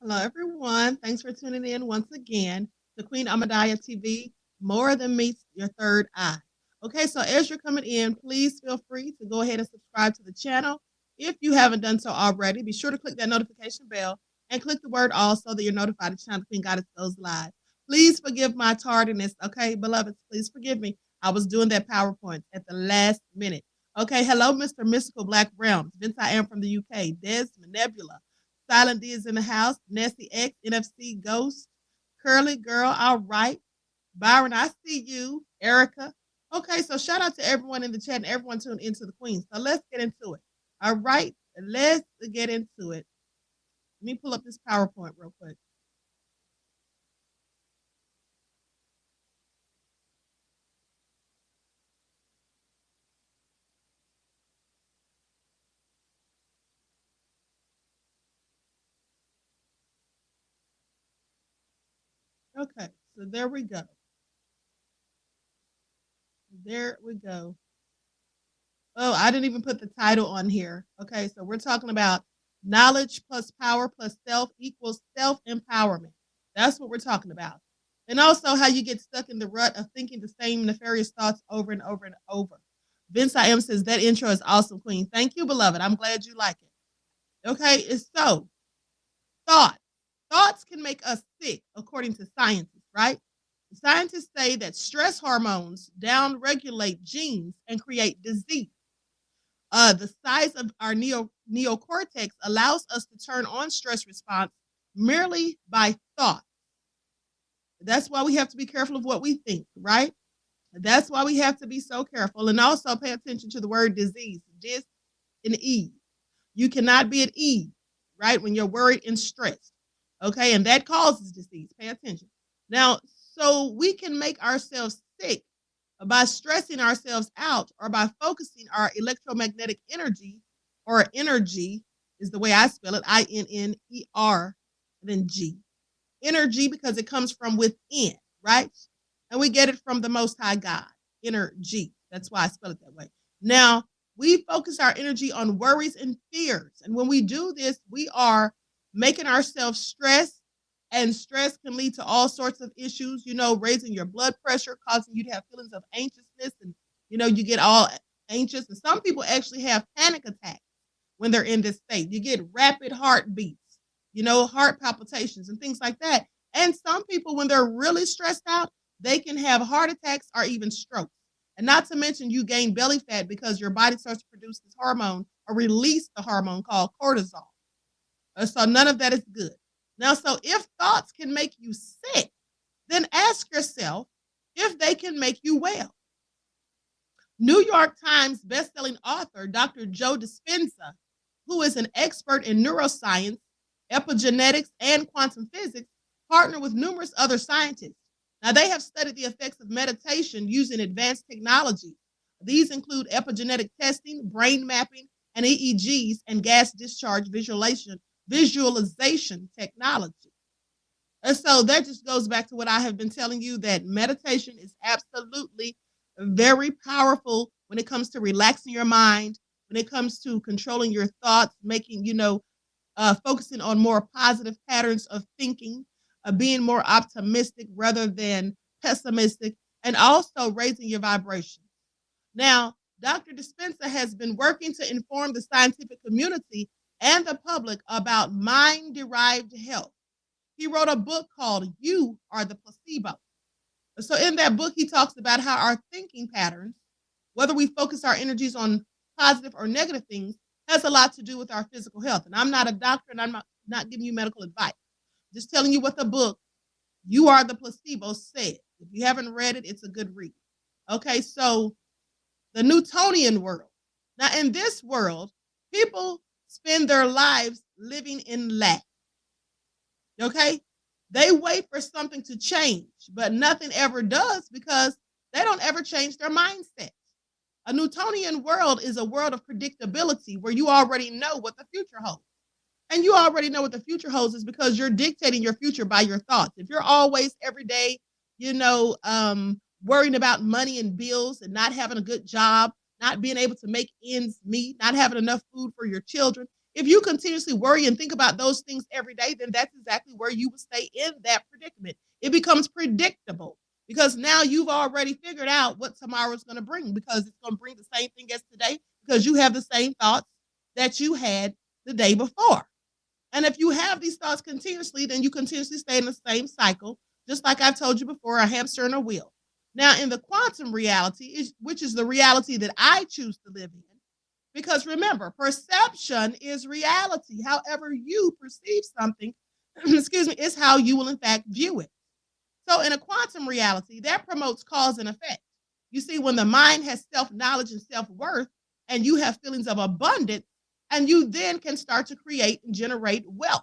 Hello, everyone. Thanks for tuning in once again to Queen Ahmadiyyah TV, More Than Meets Your Third Eye. Okay, so as you're coming in, please feel free to go ahead and subscribe to the channel. If you haven't done so already, be sure to click that notification bell and click the word all so that you're notified each time the Queen Goddess goes live. Please forgive my tardiness, okay, beloveds? Please forgive me. I was doing that PowerPoint at the last minute. Okay, hello, Mr. Mystical Black Realms. Vince, I am from the UK. Desmond, Nebula. Silent D is in the house. Nessie X, NFC Ghost, Curly Girl, all right. Byron, I see you. Erica. Okay, so shout out to everyone in the chat and everyone tuned into the Queen. So let's get into it. All right, let's get into it. Let me pull up this PowerPoint real quick. Okay, so there we go. There we go. Oh, I didn't even put the title on here. Okay, so we're talking about knowledge plus power plus self equals self-empowerment. That's what we're talking about. And also how you get stuck in the rut of thinking the same nefarious thoughts over and over and over. Vince I am says that intro is awesome, Queen. Thank you, beloved. I'm glad you like it. Okay, it's so thoughts can make us sick, according to scientists, right? Scientists say that stress hormones downregulate genes and create disease. The size of our neocortex allows us to turn on stress response merely by thought. That's why we have to be careful of what we think, right? That's why we have to be so careful. And also pay attention to the word disease, dis and ease. You cannot be at ease, right, when you're worried and stressed. Okay, and that causes disease. Pay attention. Now, so we can make ourselves sick by stressing ourselves out or by focusing our electromagnetic energy, or energy is the way I spell it, INNER, and then G. Energy, because it comes from within, right? And we get it from the Most High God, energy. That's why I spell it that way. Now, we focus our energy on worries and fears. And when we do this, we are making ourselves stressed, and stress can lead to all sorts of issues, raising your blood pressure, causing you to have feelings of anxiousness, and, you get all anxious. And some people actually have panic attacks when they're in this state. You get rapid heartbeats, heart palpitations and things like that. And some people, when they're really stressed out, they can have heart attacks or even strokes. And not to mention you gain belly fat because your body starts to produce this hormone or release the hormone called cortisol. So none of that is good. Now, so if thoughts can make you sick, then ask yourself if they can make you well. New York Times bestselling author Dr. Joe Dispenza, who is an expert in neuroscience, epigenetics, and quantum physics, partnered with numerous other scientists. Now, they have studied the effects of meditation using advanced technology. These include epigenetic testing, brain mapping, and EEGs, and gas discharge visualization technology. And so that just goes back to what I have been telling you, that meditation is absolutely very powerful when it comes to relaxing your mind, when it comes to controlling your thoughts, making, focusing on more positive patterns of thinking, being more optimistic rather than pessimistic, and also raising your vibration. Now, Dr. Dispenza has been working to inform the scientific community and the public about mind-derived health. He wrote a book called You Are the Placebo. So in that book, he talks about how our thinking patterns, whether we focus our energies on positive or negative things, has a lot to do with our physical health. And I'm not a doctor, and I'm not giving you medical advice. Just telling you what the book, You Are the Placebo, said. If you haven't read it, it's a good read. Okay, so the Newtonian world. Now, in this world, people spend their lives living in lack. Okay? They wait for something to change, but nothing ever does because they don't ever change their mindset. A Newtonian world is a world of predictability where you already know what the future holds. And you already know what the future holds is because you're dictating your future by your thoughts. If you're always every day, worrying about money and bills and not having a good job, not being able to make ends meet, not having enough food for your children, if you continuously worry and think about those things every day, then that's exactly where you will stay in that predicament. It becomes predictable because now you've already figured out what tomorrow is going to bring because it's going to bring the same thing as today because you have the same thoughts that you had the day before. And if you have these thoughts continuously, then you continuously stay in the same cycle, just like I've told you before, a hamster in a wheel. Now, in the quantum reality, which is the reality that I choose to live in, because remember, perception is reality. However you perceive something, is how you will in fact view it. So in a quantum reality, that promotes cause and effect. You see, when the mind has self-knowledge and self-worth, and you have feelings of abundance, and you then can start to create and generate wealth.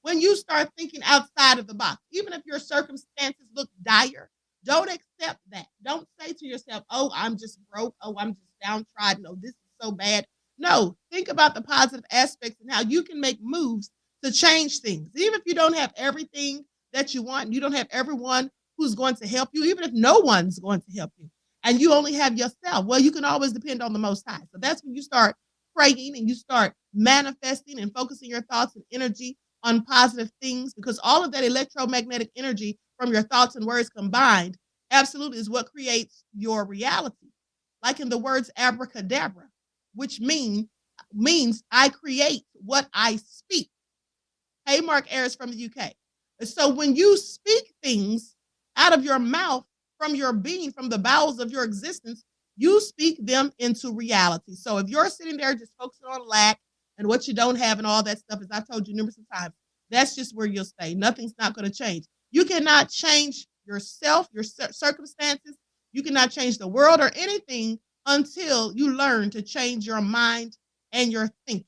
When you start thinking outside of the box, even if your circumstances look dire, don't accept that. Don't say to yourself, oh, I'm just broke. Oh, I'm just downtrodden. Oh, this is so bad. No, think about the positive aspects and how you can make moves to change things. Even if you don't have everything that you want, and you don't have everyone who's going to help you, even if no one's going to help you, and you only have yourself, well, you can always depend on the Most High. So that's when you start praying and you start manifesting and focusing your thoughts and energy on positive things, because all of that electromagnetic energy from your thoughts and words combined absolutely is what creates your reality. Like in the words abracadabra, which means I create what I speak. Hey, Mark Ayers from the UK. So when you speak things out of your mouth, from your being, from the bowels of your existence, you speak them into reality. So if you're sitting there just focusing on lack and what you don't have and all that stuff, as I've told you numerous times, that's just where you'll stay. Nothing's not going to change. You cannot change yourself, your circumstances. You cannot change the world or anything until you learn to change your mind and your thinking.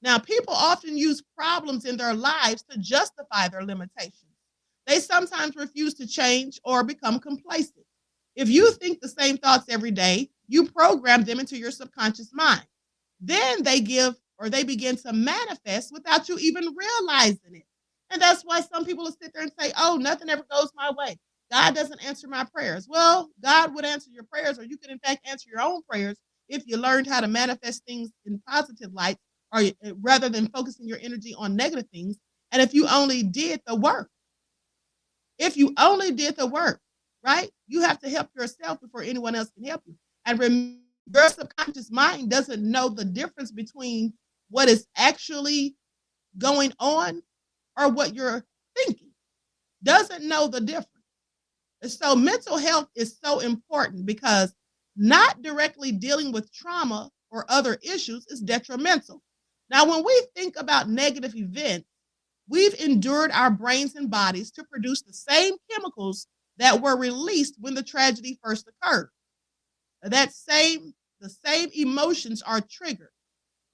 Now, people often use problems in their lives to justify their limitations. They sometimes refuse to change or become complacent. If you think the same thoughts every day, you program them into your subconscious mind. Then they begin to manifest without you even realizing it. And that's why some people will sit there and say, oh, nothing ever goes my way. God doesn't answer my prayers. Well, God would answer your prayers, or you could in fact answer your own prayers if you learned how to manifest things in positive light, or rather than focusing your energy on negative things. And if you only did the work, right? You have to help yourself before anyone else can help you. And remember, your subconscious mind doesn't know the difference between what is actually going on or what you're thinking. Doesn't know the difference. And so mental health is so important because not directly dealing with trauma or other issues is detrimental. Now, when we think about negative events, we've endured our brains and bodies to produce the same chemicals that were released when the tragedy first occurred. The same emotions are triggered.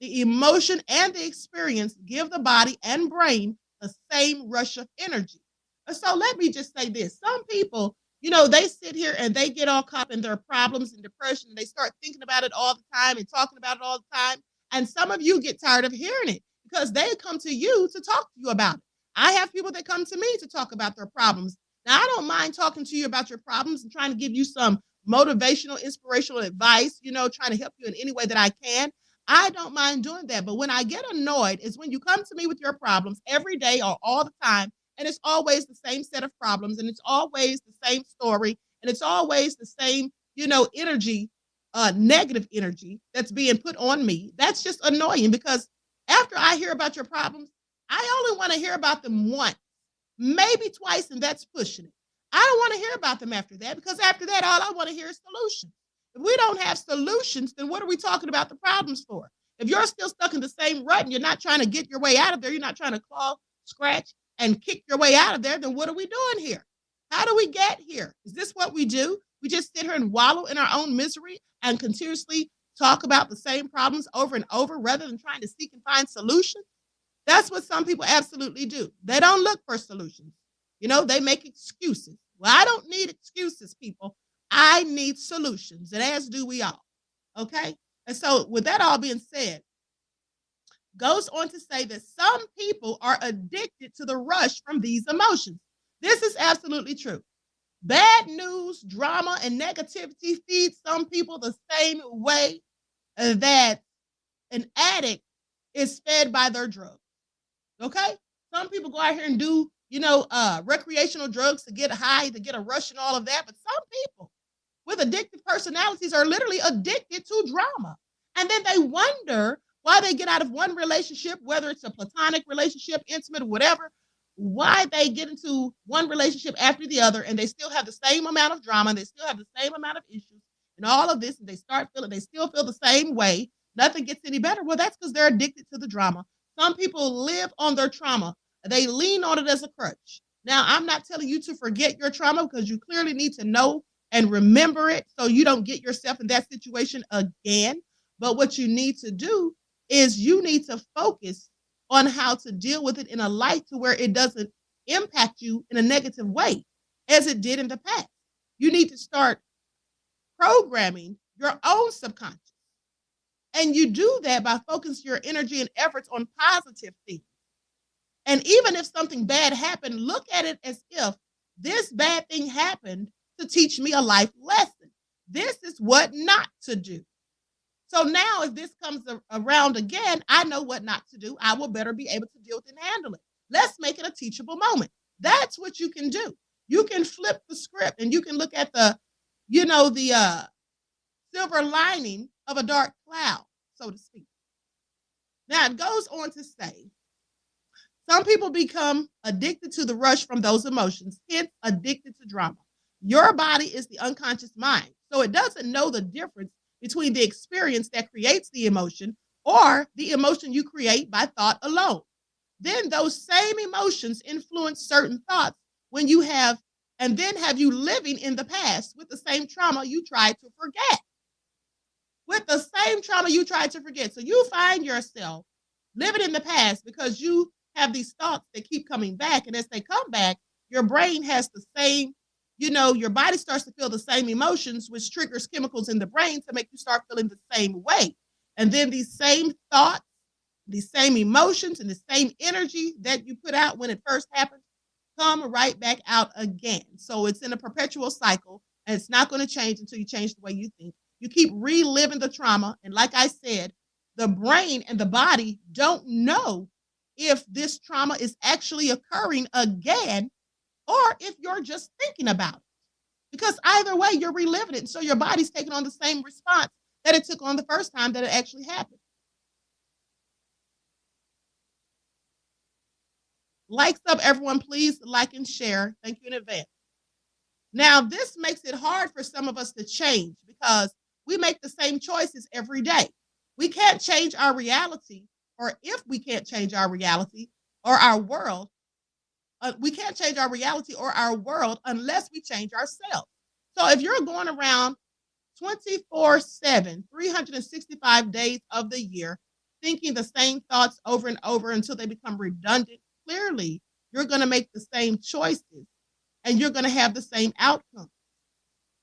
The emotion and the experience give the body and brain the same rush of energy. And so let me just say this. Some people, they sit here and they get all caught in their problems and depression, and they start thinking about it all the time and talking about it all the time. And some of you get tired of hearing it because they come to you to talk to you about it. I have people that come to me to talk about their problems. Now, I don't mind talking to you about your problems and trying to give you some motivational, inspirational advice, trying to help you in any way that I can. I don't mind doing that. But when I get annoyed is when you come to me with your problems every day or all the time, and it's always the same set of problems, and it's always the same story, and it's always the same, energy, negative energy that's being put on me. That's just annoying because after I hear about your problems, I only want to hear about them once, maybe twice, and that's pushing it. I don't want to hear about them after that because after that, all I want to hear is solutions. If we don't have solutions, then what are we talking about the problems for? If you're still stuck in the same rut and you're not trying to get your way out of there, you're not trying to claw scratch, and kick your way out of there, then what are we doing here? How do we get here? Is this what we do? We just sit here and wallow in our own misery and continuously talk about the same problems over and over rather than trying to seek and find solutions? That's what some people absolutely do. They don't look for solutions. They make excuses. Well, I don't need excuses, people. I need solutions, and as do we all. Okay? And so with that all being said, goes on to say that some people are addicted to the rush from these emotions. This is absolutely true. Bad news, drama, and negativity feed some people the same way that an addict is fed by their drugs. Okay? Some people go out here and do, recreational drugs to get high, to get a rush and all of that. But some people with addictive personalities are literally addicted to drama. And then they wonder why they get out of one relationship, whether it's a platonic relationship, intimate, or whatever, why they get into one relationship after the other, and they still have the same amount of drama, and they still have the same amount of issues and all of this, and they still feel the same way. Nothing gets any better. Well, that's because they're addicted to the drama. Some people live on their trauma. They lean on it as a crutch. Now, I'm not telling you to forget your trauma, because you clearly need to know and remember it so you don't get yourself in that situation again. But what you need to do is you need to focus on how to deal with it in a light to where it doesn't impact you in a negative way as it did in the past. You need to start programming your own subconscious. And you do that by focusing your energy and efforts on positive things. And even if something bad happened, look at it as if this bad thing happened to teach me a life lesson. This is what not to do. So now if this comes around again, I know what not to do. I will better be able to deal with it and handle it. Let's make it a teachable moment. That's what you can do. You can flip the script and you can look at the silver lining of a dark cloud, so to speak. Now it goes on to say, some people become addicted to the rush from those emotions, hence addicted to drama. Your body is the unconscious mind, so it doesn't know the difference between the experience that creates the emotion or the emotion you create by thought alone. Then those same emotions influence certain thoughts when you have you living in the past with the same trauma you tried to forget. With the same trauma you tried to forget. So you find yourself living in the past because you have these thoughts that keep coming back. And as they come back, your brain has the same, your body starts to feel the same emotions, which triggers chemicals in the brain to make you start feeling the same way. And then these same thoughts, these same emotions, and the same energy that you put out when it first happened come right back out again. So it's in a perpetual cycle, and it's not going to change until you change the way you think. You keep reliving the trauma. And like I said, the brain and the body don't know if this trauma is actually occurring again or if you're just thinking about it. Because either way, you're reliving it. And so your body's taking on the same response that it took on the first time that it actually happened. Likes up, everyone. Please like and share. Thank you in advance. Now, this makes it hard for some of us to change because we make the same choices every day. We can't change our reality, or if we can't change our reality or our world, we can't change our reality or our world unless we change ourselves. So if you're going around 24/7, 365 days of the year, thinking the same thoughts over and over until they become redundant, clearly you're going to make the same choices and you're going to have the same outcome.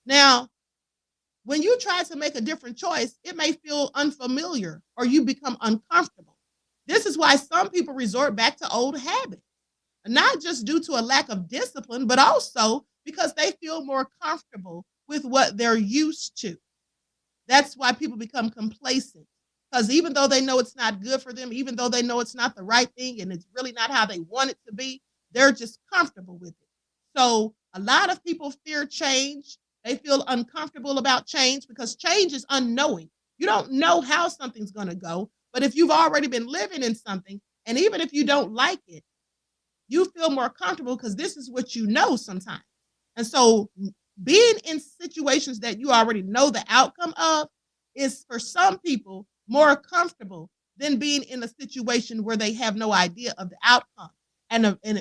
Now, when you try to make a different choice, it may feel unfamiliar or you become uncomfortable. This is why some people resort back to old habits, not just due to a lack of discipline, but also because they feel more comfortable with what they're used to. That's why people become complacent, because even though they know it's not good for them, even though they know it's not the right thing and it's really not how they want it to be, they're just comfortable with it. So a lot of people fear change. They feel uncomfortable about change because change is unknowing. You don't know how something's going to go, but if you've already been living in something, and even if you don't like it, you feel more comfortable because this is what you know sometimes. And so being in situations that you already know the outcome of is, for some people, more comfortable than being in a situation where they have no idea of the outcome.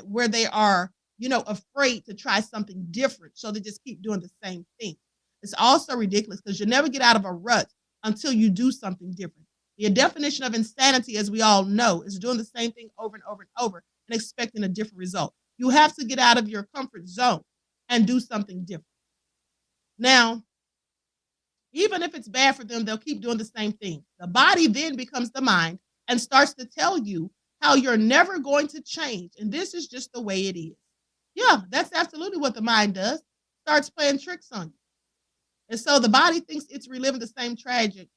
where they are, afraid to try something different. So they just keep doing the same thing. It's also ridiculous because you never get out of a rut until you do something different. The definition of insanity, as we all know, is doing the same thing over and over and over and expecting a different result. You have to get out of your comfort zone and do something different. Now, even if it's bad for them, they'll keep doing the same thing. The body then becomes the mind and starts to tell you how you're never going to change. And this is just the way it is. Yeah, that's absolutely what the mind does. Starts playing tricks on you. And so the body thinks it's reliving the same tragic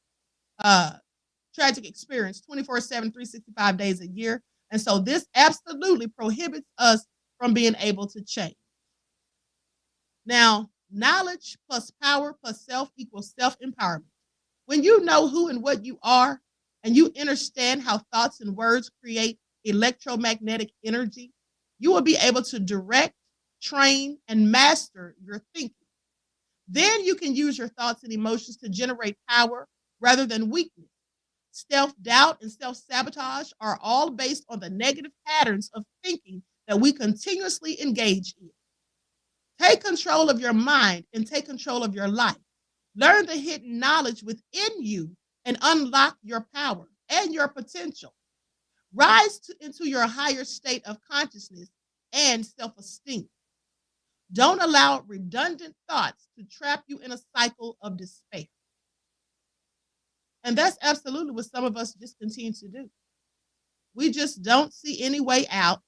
experience 24/7, 365 days a year. And so this absolutely prohibits us from being able to change. Now, knowledge plus power plus self equals self-empowerment. When you know who and what you are, and you understand how thoughts and words create electromagnetic energy, you will be able to direct, train, and master your thinking. Then you can use your thoughts and emotions to generate power rather than weakness. Self-doubt and self-sabotage are all based on the negative patterns of thinking that we continuously engage in. Take control of your mind and take control of your life. Learn the hidden knowledge within you and unlock your power and your potential. Rise into your higher state of consciousness and self-esteem. Don't allow redundant thoughts to trap you in a cycle of despair. And that's absolutely what some of us just continue to do. We just don't see any way out.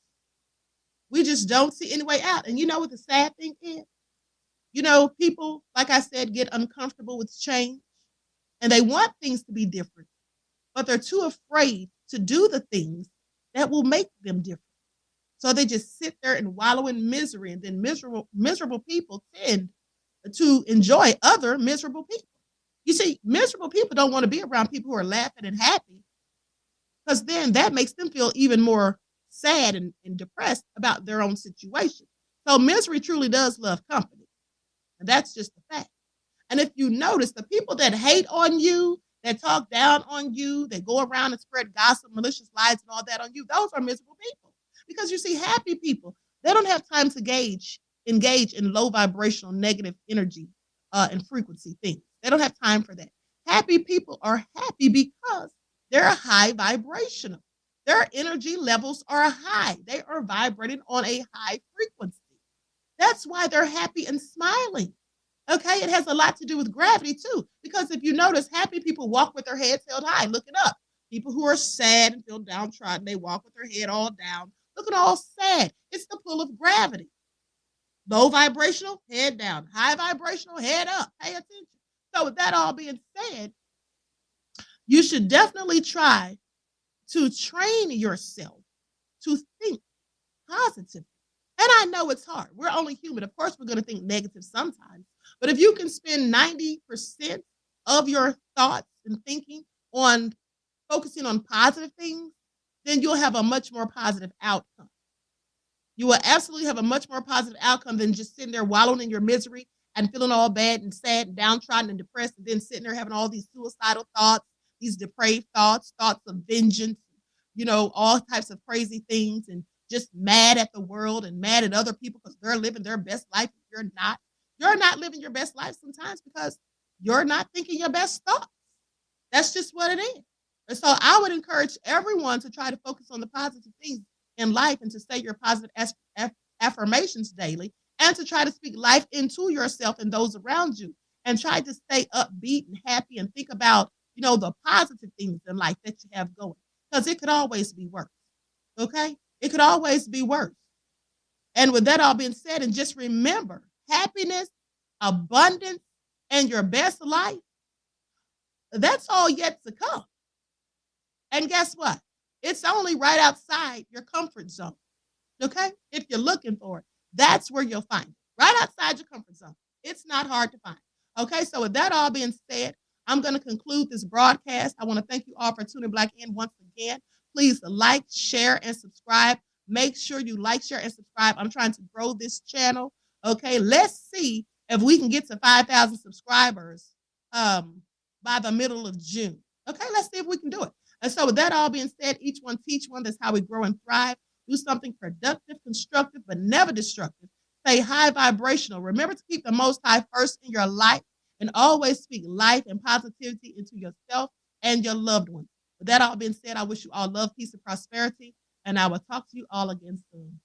We just don't see any way out. And you know what the sad thing is? People, like I said, get uncomfortable with change and they want things to be different, but they're too afraid to do the things that will make them different. So they just sit there and wallow in misery, and then miserable people tend to enjoy other miserable people. You see, miserable people don't want to be around people who are laughing and happy, because then that makes them feel even more sad and depressed about their own situation. So misery truly does love company. And that's just a fact. And if you notice, the people that hate on you, that talk down on you, that go around and spread gossip, malicious lies, and all that on you, those are miserable people. Because you see, happy people, they don't have time to engage in low vibrational negative energy and frequency things. They don't have time for that. Happy people are happy because they're high vibrational. Their energy levels are high. They are vibrating on a high frequency. That's why they're happy and smiling. Okay, it has a lot to do with gravity too. Because if you notice, happy people walk with their heads held high. Look it up. People who are sad and feel downtrodden, they walk with their head all down, looking all sad. It's the pull of gravity. Low vibrational, head down. High vibrational, head up. Pay attention. So with that all being said, you should definitely try to train yourself to think positively. And I know it's hard. We're only human. Of course, we're going to think negative sometimes. But if you can spend 90% of your thoughts and thinking on focusing on positive things, then you'll have a much more positive outcome. You will absolutely have a much more positive outcome than just sitting there wallowing in your misery and feeling all bad and sad and downtrodden and depressed, and then sitting there having all these suicidal thoughts, these depraved thoughts of vengeance, all types of crazy things, and just mad at the world and mad at other people because they're living their best life. You're not. You're not living your best life sometimes because you're not thinking your best thoughts. That's just what it is. And so I would encourage everyone to try to focus on the positive things in life and to say your positive affirmations daily, and to try to speak life into yourself and those around you, and try to stay upbeat and happy and think about, the positive things in life that you have going, because it could always be worse. Okay? It could always be worse. And with that all being said, and just remember, happiness, abundance, and your best life, that's all yet to come. And guess what? It's only right outside your comfort zone. Okay? If you're looking for it, that's where you'll find it. Right outside your comfort zone. It's not hard to find. Okay? So with that all being said, I'm going to conclude this broadcast. I want to thank you all for tuning back in once again. Please like, share, and subscribe. Make sure you like, share, and subscribe. I'm trying to grow this channel. Okay? Let's see if we can get to 5,000 subscribers by the middle of June. Okay? Let's see if we can do it. And so with that all being said, each one teach one. That's how we grow and thrive. Do something productive, constructive, but never destructive. Stay high vibrational. Remember to keep the Most High first in your life and always speak life and positivity into yourself and your loved ones. With that all being said, I wish you all love, peace, and prosperity, and I will talk to you all again soon.